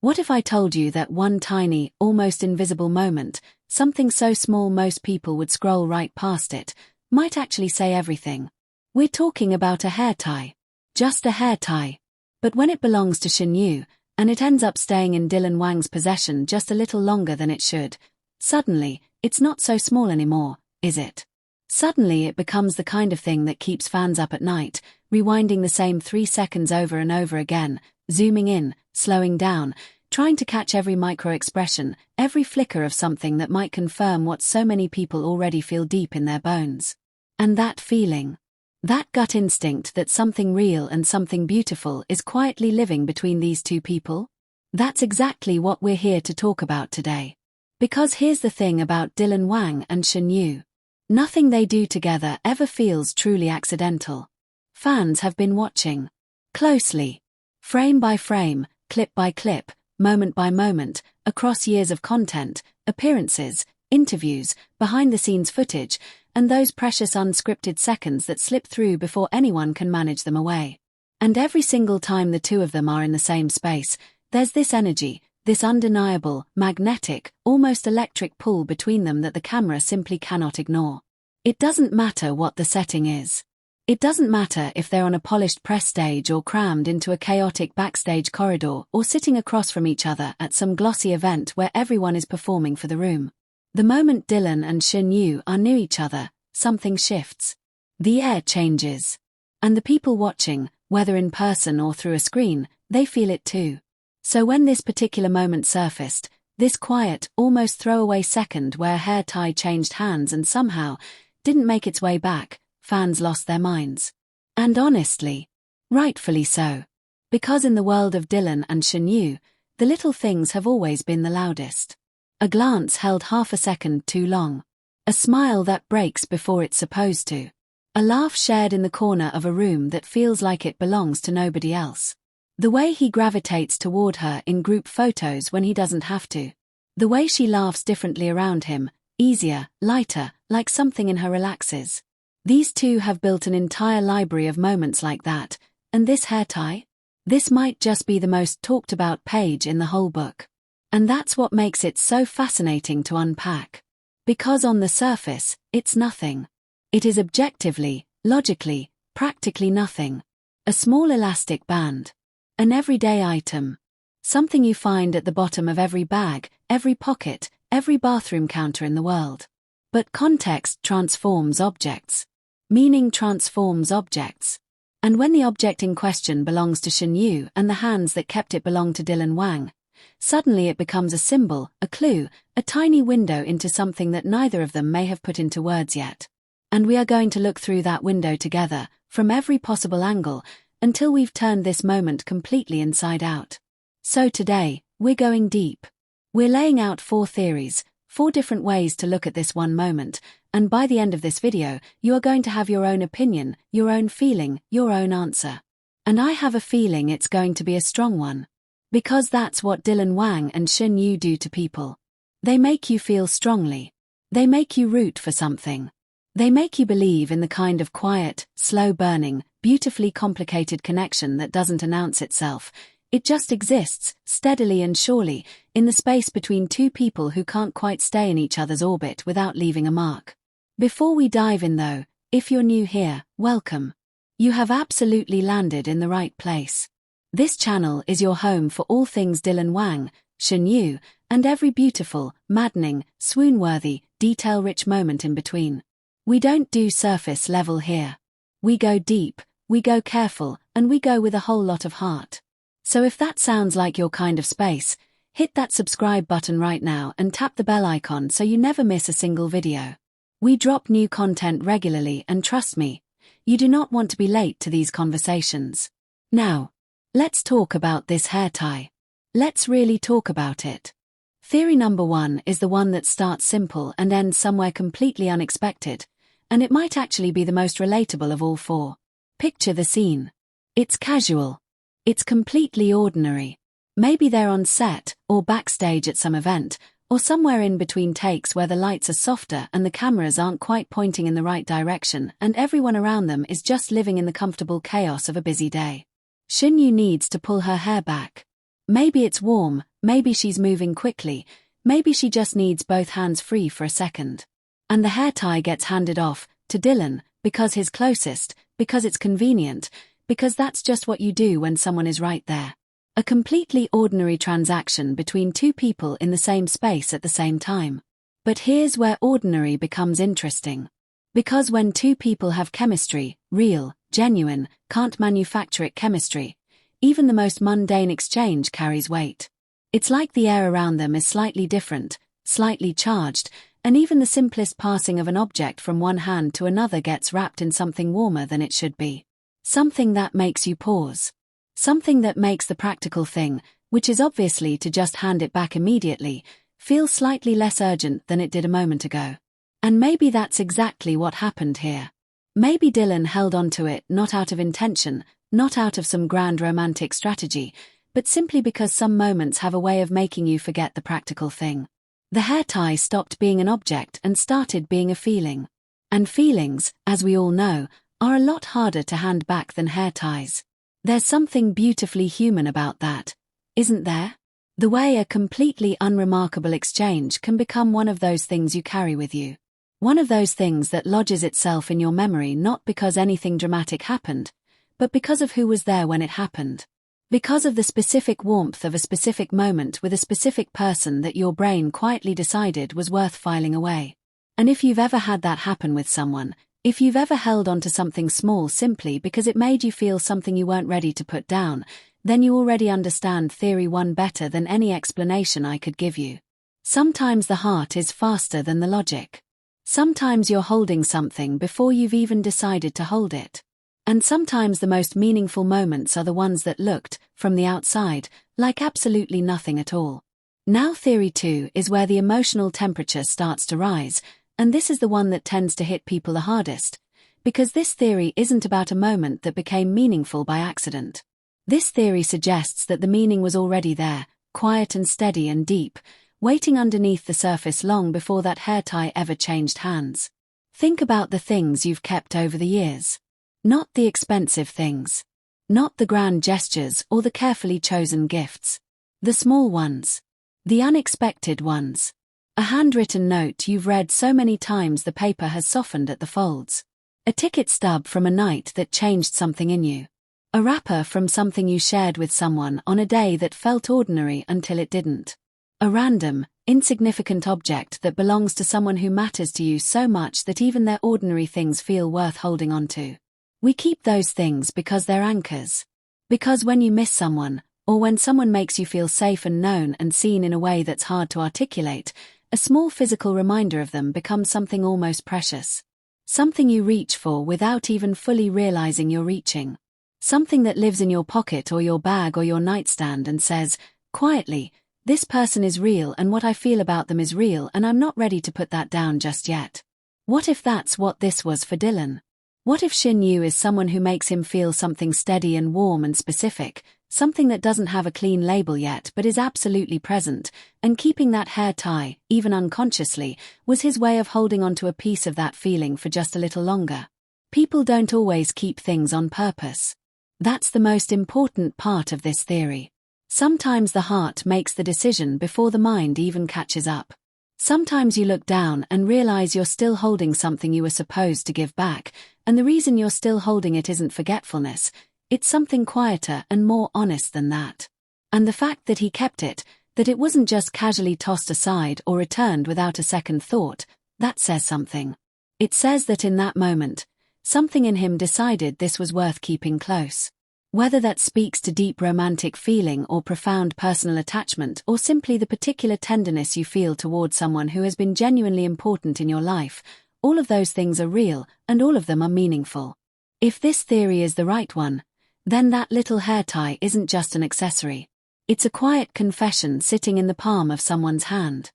What if I told you that one tiny, almost invisible moment, something so small most people would scroll right past it, might actually say everything? We're talking about a hair tie. Just a hair tie. But when it belongs to Shen Yue, and it ends up staying in Dylan Wang's possession just a little longer than it should, suddenly, it's not so small anymore, is it? Suddenly it becomes the kind of thing that keeps fans up at night, rewinding the same 3 seconds over and over again, zooming in, slowing down, trying to catch every micro-expression, every flicker of something that might confirm what so many people already feel deep in their bones. And that feeling, that gut instinct that something real and something beautiful is quietly living between these two people? That's exactly what we're here to talk about today. Because here's the thing about Dylan Wang and Shen Yue. Nothing they do together ever feels truly accidental. Fans have been watching closely, frame by frame, clip by clip, moment by moment, across years of content, appearances, interviews, behind-the-scenes footage, and those precious unscripted seconds that slip through before anyone can manage them away. And every single time the two of them are in the same space, there's this energy, this undeniable, magnetic, almost electric pull between them that the camera simply cannot ignore. It doesn't matter what the setting is. It doesn't matter if they're on a polished press stage or crammed into a chaotic backstage corridor or sitting across from each other at some glossy event where everyone is performing for the room. The moment Dylan and Shen Yue are near each other, something shifts. The air changes. And the people watching, whether in person or through a screen, they feel it too. So when this particular moment surfaced, this quiet, almost throwaway second where hair tie changed hands and somehow didn't make its way back, fans lost their minds. And honestly, rightfully so. Because in the world of Dylan and Shen Yue, the little things have always been the loudest. A glance held half a second too long. A smile that breaks before it's supposed to. A laugh shared in the corner of a room that feels like it belongs to nobody else. The way he gravitates toward her in group photos when he doesn't have to. The way she laughs differently around him, easier, lighter, like something in her relaxes. These two have built an entire library of moments like that, and this hair tie? This might just be the most talked about page in the whole book. And that's what makes it so fascinating to unpack. Because on the surface, it's nothing. It is objectively, logically, practically nothing. A small elastic band. An everyday item. Something you find at the bottom of every bag, every pocket, every bathroom counter in the world. But context transforms objects. Meaning transforms objects. And when the object in question belongs to Shen Yue and the hands that kept it belong to Dylan Wang, suddenly it becomes a symbol, a clue, a tiny window into something that neither of them may have put into words yet. And we are going to look through that window together, from every possible angle, until we've turned this moment completely inside out. So today, we're going deep. We're laying out 4 theories, 4 different ways to look at this one moment, and by the end of this video, you are going to have your own opinion, your own feeling, your own answer. And I have a feeling it's going to be a strong one. Because that's what Dylan Wang and Shen Yue do to people. They make you feel strongly. They make you root for something. They make you believe in the kind of quiet, slow-burning, beautifully complicated connection that doesn't announce itself. It just exists, steadily and surely, in the space between two people who can't quite stay in each other's orbit without leaving a mark. Before we dive in though, if you're new here, welcome. You have absolutely landed in the right place. This channel is your home for all things Dylan Wang, Shen Yue, and every beautiful, maddening, swoon-worthy, detail-rich moment in between. We don't do surface level here. We go deep, we go careful, and we go with a whole lot of heart. So if that sounds like your kind of space, hit that subscribe button right now and tap the bell icon so you never miss a single video. We drop new content regularly and trust me, you do not want to be late to these conversations. Now, let's talk about this hair tie. Let's really talk about it. Theory number 1 is the one that starts simple and ends somewhere completely unexpected, and it might actually be the most relatable of all 4. Picture the scene. It's casual. It's completely ordinary. Maybe they're on set, or backstage at some event, or somewhere in between takes where the lights are softer and the cameras aren't quite pointing in the right direction and everyone around them is just living in the comfortable chaos of a busy day. Shen Yue needs to pull her hair back. Maybe it's warm, maybe she's moving quickly, maybe she just needs both hands free for a second. And the hair tie gets handed off to Dylan because he's closest, because it's convenient, because that's just what you do when someone is right there. A completely ordinary transaction between two people in the same space at the same time. But here's where ordinary becomes interesting. Because when two people have chemistry, real, genuine, can't manufacture it chemistry, even the most mundane exchange carries weight. It's like the air around them is slightly different, slightly charged, and even the simplest passing of an object from one hand to another gets wrapped in something warmer than it should be. Something that makes you pause. Something that makes the practical thing, which is obviously to just hand it back immediately, feel slightly less urgent than it did a moment ago. And maybe that's exactly what happened here. Maybe Dylan held onto it not out of intention, not out of some grand romantic strategy, but simply because some moments have a way of making you forget the practical thing. The hair tie stopped being an object and started being a feeling. And feelings, as we all know, are a lot harder to hand back than hair ties. There's something beautifully human about that, isn't there? The way a completely unremarkable exchange can become one of those things you carry with you. One of those things that lodges itself in your memory not because anything dramatic happened, but because of who was there when it happened. Because of the specific warmth of a specific moment with a specific person that your brain quietly decided was worth filing away. And if you've ever had that happen with someone, if you've ever held onto something small simply because it made you feel something you weren't ready to put down, then you already understand theory 1 better than any explanation I could give you. Sometimes the heart is faster than the logic. Sometimes you're holding something before you've even decided to hold it. And sometimes the most meaningful moments are the ones that looked, from the outside, like absolutely nothing at all. Now theory 2 is where the emotional temperature starts to rise, and this is the one that tends to hit people the hardest, because this theory isn't about a moment that became meaningful by accident. This theory suggests that the meaning was already there, quiet and steady and deep, waiting underneath the surface long before that hair tie ever changed hands. Think about the things you've kept over the years. Not the expensive things. Not the grand gestures or the carefully chosen gifts. The small ones. The unexpected ones. A handwritten note you've read so many times the paper has softened at the folds. A ticket stub from a night that changed something in you. A wrapper from something you shared with someone on a day that felt ordinary until it didn't. A random, insignificant object that belongs to someone who matters to you so much that even their ordinary things feel worth holding on to. We keep those things because they're anchors. Because when you miss someone, or when someone makes you feel safe and known and seen in a way that's hard to articulate, a small physical reminder of them becomes something almost precious. Something you reach for without even fully realizing you're reaching. Something that lives in your pocket or your bag or your nightstand and says, quietly, this person is real and what I feel about them is real and I'm not ready to put that down just yet. What if that's what this was for Dylan? What if Shen Yue is someone who makes him feel something steady and warm and specific, something that doesn't have a clean label yet but is absolutely present, and keeping that hair tie, even unconsciously, was his way of holding onto a piece of that feeling for just a little longer? People don't always keep things on purpose. That's the most important part of this theory. Sometimes the heart makes the decision before the mind even catches up. Sometimes you look down and realize you're still holding something you were supposed to give back, and the reason you're still holding it isn't forgetfulness, it's something quieter and more honest than that. And the fact that he kept it, that it wasn't just casually tossed aside or returned without a second thought, that says something. It says that in that moment, something in him decided this was worth keeping close. Whether that speaks to deep romantic feeling or profound personal attachment or simply the particular tenderness you feel towards someone who has been genuinely important in your life, all of those things are real and all of them are meaningful. If this theory is the right one, then that little hair tie isn't just an accessory. It's a quiet confession sitting in the palm of someone's hand.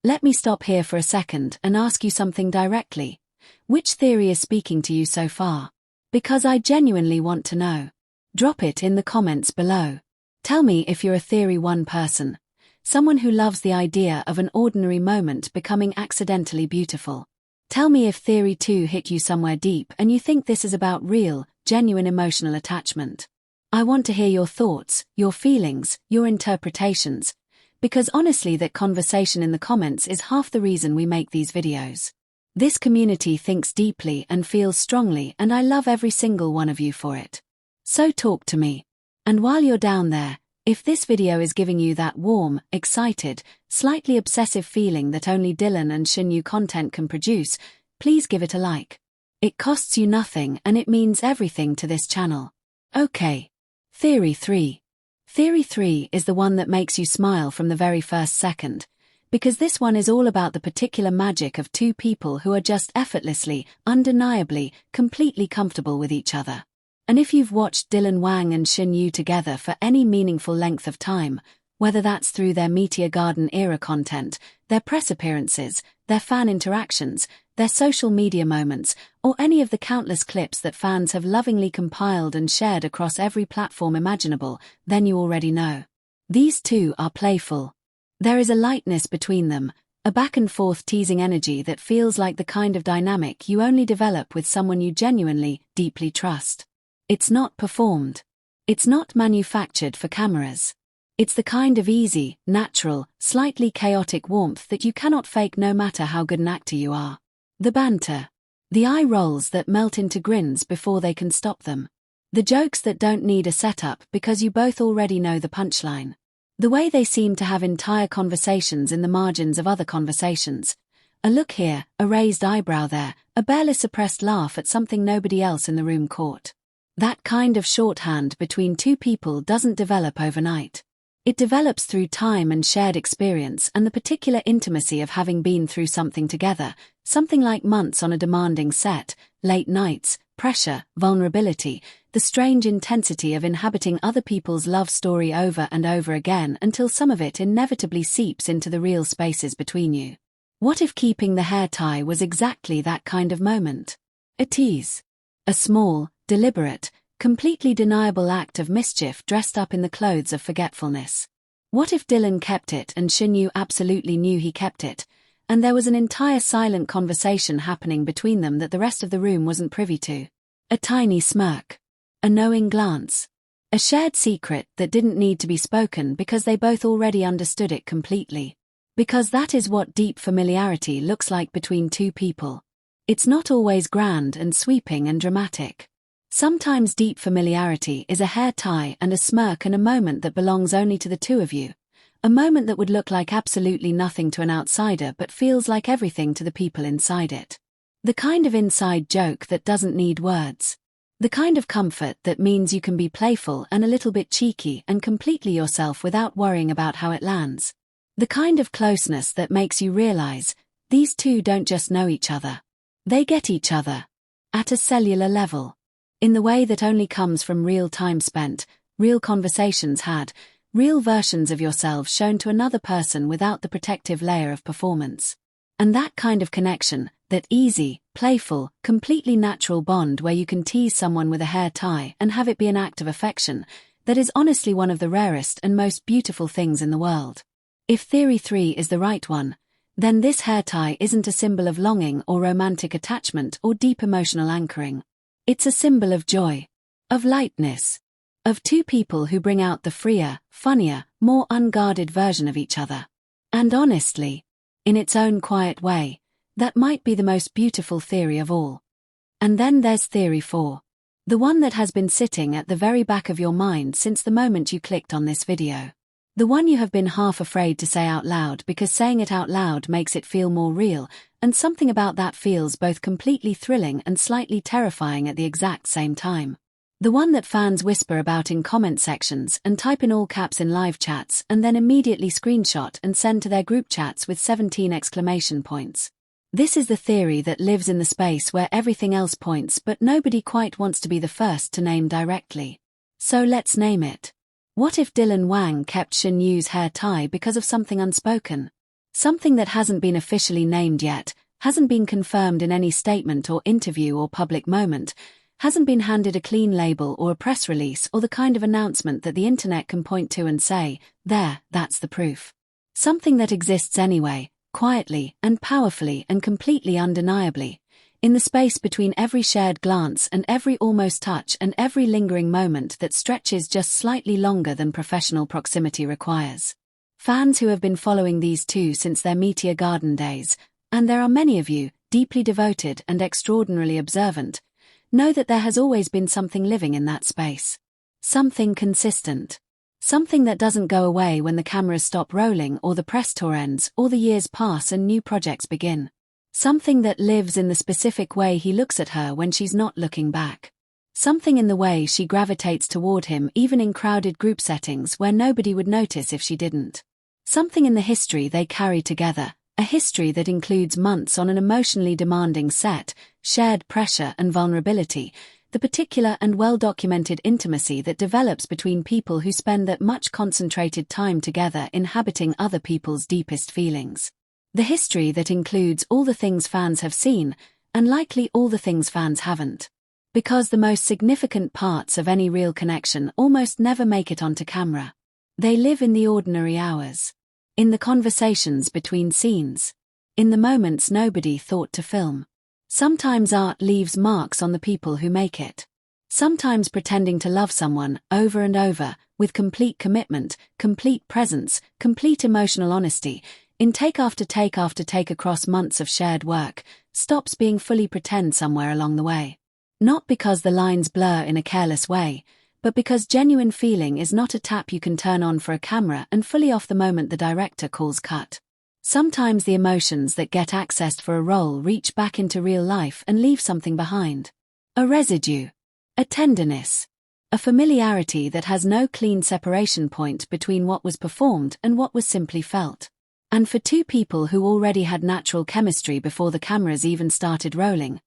Let me stop here for a second and ask you something directly. Which theory is speaking to you so far? Because I genuinely want to know. Drop it in the comments below. Tell me if you're a theory 1 person, someone who loves the idea of an ordinary moment becoming accidentally beautiful. Tell me if theory 2 hit you somewhere deep and you think this is about real, genuine emotional attachment. I want to hear your thoughts, your feelings, your interpretations, because honestly that conversation in the comments is half the reason we make these videos. This community thinks deeply and feels strongly, and I love every single one of you for it. So talk to me. And while you're down there, if this video is giving you that warm, excited, slightly obsessive feeling that only Dylan and Shen Yue content can produce, please give it a like. It costs you nothing and it means everything to this channel. Okay. Theory 3. Theory 3 is the one that makes you smile from the very first second, because this one is all about the particular magic of two people who are just effortlessly, undeniably, completely comfortable with each other. And if you've watched Dylan Wang and Shen Yue together for any meaningful length of time, whether that's through their Meteor Garden era content, their press appearances, their fan interactions, their social media moments, or any of the countless clips that fans have lovingly compiled and shared across every platform imaginable, then you already know. These two are playful. There is a lightness between them, a back-and-forth teasing energy that feels like the kind of dynamic you only develop with someone you genuinely, deeply trust. It's not performed. It's not manufactured for cameras. It's the kind of easy, natural, slightly chaotic warmth that you cannot fake no matter how good an actor you are. The banter. The eye rolls that melt into grins before they can stop them. The jokes that don't need a setup because you both already know the punchline. The way they seem to have entire conversations in the margins of other conversations. A look here, a raised eyebrow there, a barely suppressed laugh at something nobody else in the room caught. That kind of shorthand between two people doesn't develop overnight. It develops through time and shared experience and the particular intimacy of having been through something together, something like months on a demanding set, late nights, pressure, vulnerability, the strange intensity of inhabiting other people's love story over and over again until some of it inevitably seeps into the real spaces between you. What if keeping the hair tie was exactly that kind of moment? A tease. A small, deliberate, completely deniable act of mischief dressed up in the clothes of forgetfulness. What if Dylan kept it and Shen Yue absolutely knew he kept it, and there was an entire silent conversation happening between them that the rest of the room wasn't privy to? A tiny smirk. A knowing glance. A shared secret that didn't need to be spoken because they both already understood it completely. Because that is what deep familiarity looks like between two people. It's not always grand and sweeping and dramatic. Sometimes deep familiarity is a hair tie and a smirk and a moment that belongs only to the two of you. A moment that would look like absolutely nothing to an outsider but feels like everything to the people inside it. The kind of inside joke that doesn't need words. The kind of comfort that means you can be playful and a little bit cheeky and completely yourself without worrying about how it lands. The kind of closeness that makes you realize, these two don't just know each other. They get each other. At a cellular level. In the way that only comes from real time spent, real conversations had, real versions of yourselves shown to another person without the protective layer of performance. And that kind of connection, that easy, playful, completely natural bond where you can tease someone with a hair tie and have it be an act of affection, that is honestly one of the rarest and most beautiful things in the world. If Theory 3 is the right one, then this hair tie isn't a symbol of longing or romantic attachment or deep emotional anchoring. It's a symbol of joy, of lightness, of two people who bring out the freer, funnier, more unguarded version of each other. And honestly, in its own quiet way, that might be the most beautiful theory of all. And then there's Theory 4. The one that has been sitting at the very back of your mind since the moment you clicked on this video. The one you have been half afraid to say out loud because saying it out loud makes it feel more real, and something about that feels both completely thrilling and slightly terrifying at the exact same time. The one that fans whisper about in comment sections and type in all caps in live chats and then immediately screenshot and send to their group chats with 17 exclamation points. This is the theory that lives in the space where everything else points but nobody quite wants to be the first to name directly. So let's name it. What if Dylan Wang kept Shen Yue's hair tie because of something unspoken? Something that hasn't been officially named yet, hasn't been confirmed in any statement or interview or public moment, hasn't been handed a clean label or a press release or the kind of announcement that the internet can point to and say, there, that's the proof. Something that exists anyway, quietly and powerfully and completely undeniably, In the space between every shared glance and every almost touch and every lingering moment that stretches just slightly longer than professional proximity requires. Fans who have been following these two since their Meteor Garden days, and there are many of you, deeply devoted and extraordinarily observant, know that there has always been something living in that space. Something consistent. Something that doesn't go away when the cameras stop rolling or the press tour ends or the years pass and new projects begin. Something that lives in the specific way he looks at her when she's not looking back. Something in the way she gravitates toward him even in crowded group settings where nobody would notice if she didn't. Something in the history they carry together, a history that includes months on an emotionally demanding set, shared pressure and vulnerability, the particular and well-documented intimacy that develops between people who spend that much concentrated time together inhabiting other people's deepest feelings. The history that includes all the things fans have seen, and likely all the things fans haven't. Because the most significant parts of any real connection almost never make it onto camera. They live in the ordinary hours. In the conversations between scenes. In the moments nobody thought to film. Sometimes art leaves marks on the people who make it. Sometimes pretending to love someone over and over, with complete commitment, complete presence, complete emotional honesty, in take after take after take across months of shared work, stops being fully pretend somewhere along the way. Not because the lines blur in a careless way, but because genuine feeling is not a tap you can turn on for a camera and fully off the moment the director calls cut. Sometimes the emotions that get accessed for a role reach back into real life and leave something behind. A residue. A tenderness. A familiarity that has no clean separation point between what was performed and what was simply felt. And for two people who already had natural chemistry before the cameras even started rolling,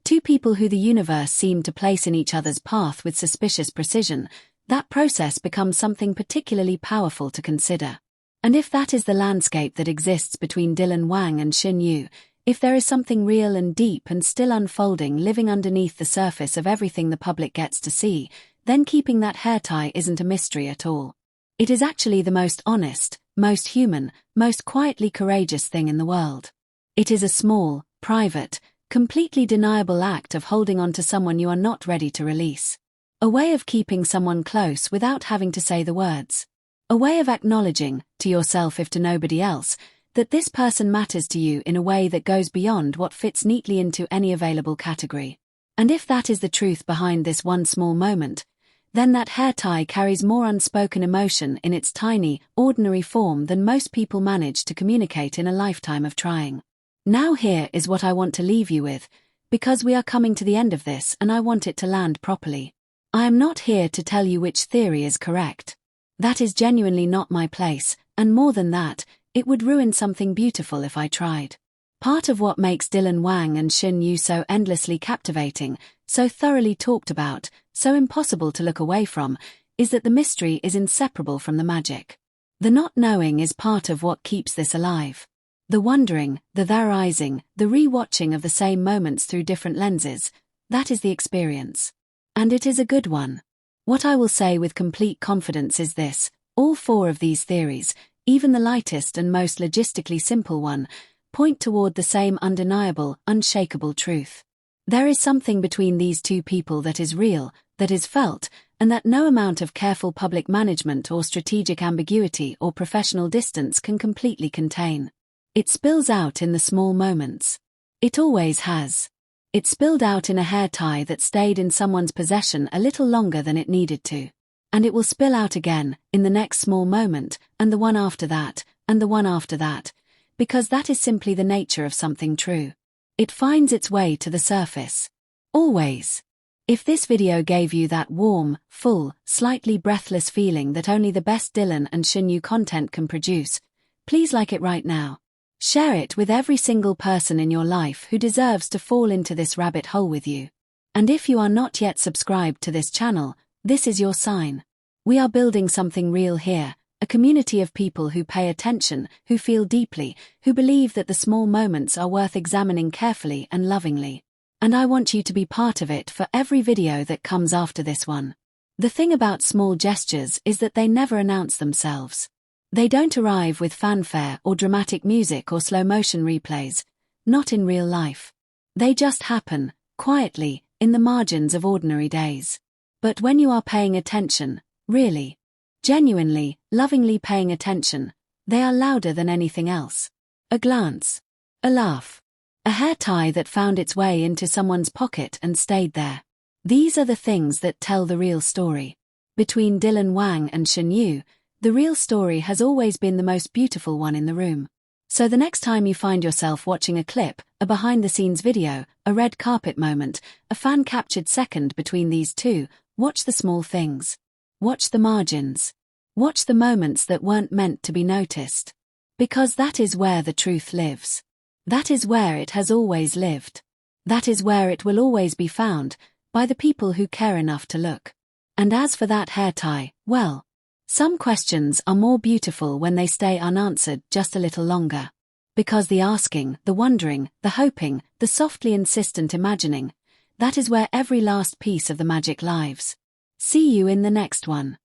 two people who the universe seemed to place in each other's path with suspicious precision, that process becomes something particularly powerful to consider. And if that is the landscape that exists between Dylan Wang and Shen Yue, if there is something real and deep and still unfolding living underneath the surface of everything the public gets to see, then keeping that hair tie isn't a mystery at all. It is actually the most honest, most human, most quietly courageous thing in the world. It is a small, private, completely deniable act of holding on to someone you are not ready to release. A way of keeping someone close without having to say the words. A way of acknowledging, to yourself if to nobody else, that this person matters to you in a way that goes beyond what fits neatly into any available category. And if that is the truth behind this one small moment, then that hair tie carries more unspoken emotion in its tiny, ordinary form than most people manage to communicate in a lifetime of trying. Now here is what I want to leave you with, because we are coming to the end of this and I want it to land properly. I am not here to tell you which theory is correct. That is genuinely not my place, and more than that, it would ruin something beautiful if I tried. Part of what makes Dylan Wang and Shen Yue so endlessly captivating, so thoroughly talked about, so impossible to look away from, is that the mystery is inseparable from the magic. The not knowing is part of what keeps this alive. The wondering, the theorizing, the re-watching of the same moments through different lenses, that is the experience. And it is a good one. What I will say with complete confidence is this: all four of these theories, even the lightest and most logistically simple one, point toward the same undeniable, unshakable truth. There is something between these two people that is real, that is felt, and that no amount of careful public management or strategic ambiguity or professional distance can completely contain. It spills out in the small moments. It always has. It spilled out in a hair tie that stayed in someone's possession a little longer than it needed to. And it will spill out again, in the next small moment, and the one after that, and the one after that, because that is simply the nature of something true. It finds its way to the surface. Always. If this video gave you that warm, full, slightly breathless feeling that only the best Dylan and Shen Yue content can produce, please like it right now. Share it with every single person in your life who deserves to fall into this rabbit hole with you. And if you are not yet subscribed to this channel, this is your sign. We are building something real here, a community of people who pay attention, who feel deeply, who believe that the small moments are worth examining carefully and lovingly. And I want you to be part of it for every video that comes after this one. The thing about small gestures is that they never announce themselves. They don't arrive with fanfare or dramatic music or slow-motion replays, not in real life. They just happen, quietly, in the margins of ordinary days. But when you are paying attention, really, genuinely, lovingly paying attention, they are louder than anything else. A glance. A laugh. A hair tie that found its way into someone's pocket and stayed there. These are the things that tell the real story. Between Dylan Wang and Shen Yue, the real story has always been the most beautiful one in the room. So the next time you find yourself watching a clip, a behind-the-scenes video, a red carpet moment, a fan-captured second between these two, watch the small things. Watch the margins. Watch the moments that weren't meant to be noticed. Because that is where the truth lives. That is where it has always lived. That is where it will always be found, by the people who care enough to look. And as for that hair tie, well, some questions are more beautiful when they stay unanswered just a little longer. Because the asking, the wondering, the hoping, the softly insistent imagining, that is where every last piece of the magic lives. See you in the next one.